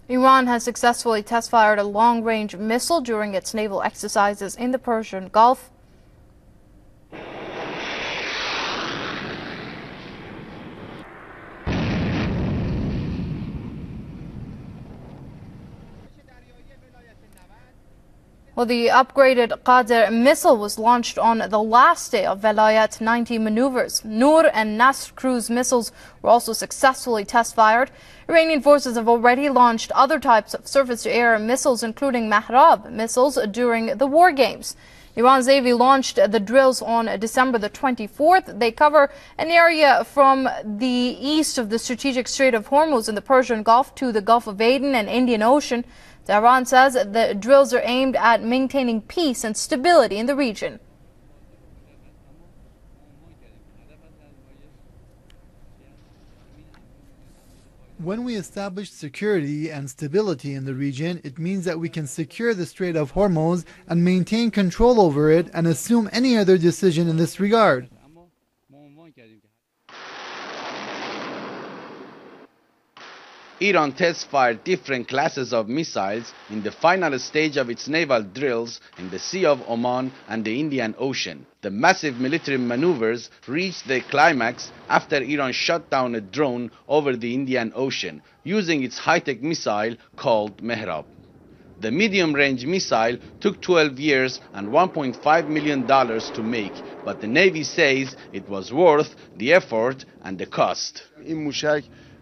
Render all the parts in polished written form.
Iran has successfully test-fired a long-range missile during its naval exercises in the Persian Gulf. Well, the upgraded ghandar missile was launched on the last day of Velayat 90 maneuvers. Noor and Nasr cruise missiles were also successfully test-fired. Iranian forces have already launched other types of surface-to-air missiles, including Mehrab missiles, during the war games. Iran's Navy launched the drills on December the 24th. They cover an area from the east of the strategic Strait of Hormuz in the Persian Gulf to the Gulf of Aden and Indian Ocean. Tehran says the drills are aimed at maintaining peace and stability in the region. When we establish security and stability in the region, it means that we can secure the Strait of Hormuz and maintain control over it and assume any other decision in this regard. Iran test-fired different classes of missiles in the final stage of its naval drills in the Sea of Oman and the Indian Ocean. The massive military maneuvers reached their climax after Iran shot down a drone over the Indian Ocean using its high-tech missile called Mehrab. The medium-range missile took 12 years and $1.5 million to make, but the Navy says it was worth the effort and the cost.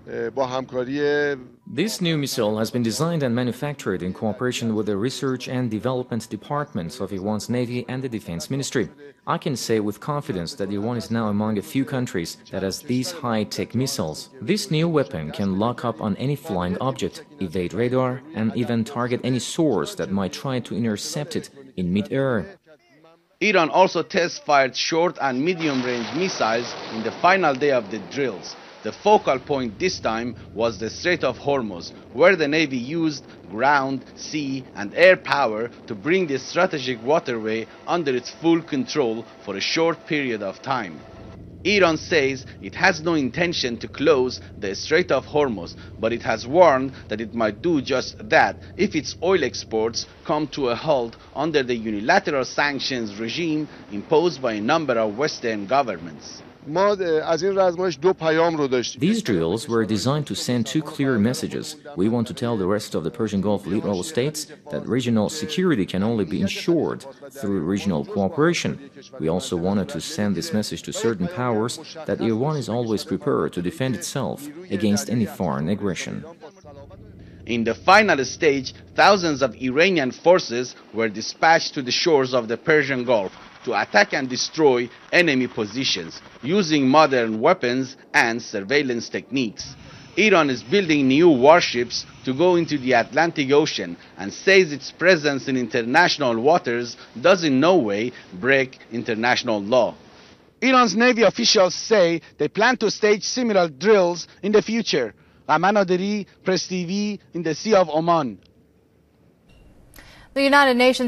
This new missile has been designed and manufactured in cooperation with the Research and Development Departments of Iran's Navy and the Defense Ministry. I can say with confidence that Iran is now among a few countries that has these high-tech missiles. This new weapon can lock up on any flying object, evade radar, and even target any source that might try to intercept it in mid-air. Iran also test-fired short and medium-range missiles in the final day of the drills. The focal point this time was the Strait of Hormuz, where the Navy used ground, sea and air power to bring the strategic waterway under its full control for a short period of time. Iran says it has no intention to close the Strait of Hormuz, but it has warned that it might do just that if its oil exports come to a halt under the unilateral sanctions regime imposed by a number of Western governments. These drills were designed to send two clear messages. We want to tell the rest of the Persian Gulf littoral states that regional security can only be ensured through regional cooperation. We also wanted to send this message to certain powers that Iran is always prepared to defend itself against any foreign aggression. In the final stage, thousands of Iranian forces were dispatched to the shores of the Persian Gulf to attack and destroy enemy positions using modern weapons and surveillance techniques. Iran is building new warships to go into the Atlantic Ocean and says its presence in international waters does in no way break international law. Iran's Navy officials say they plan to stage similar drills in the future. ghandar+naderi, Press TV, in the Sea of Oman. The United Nations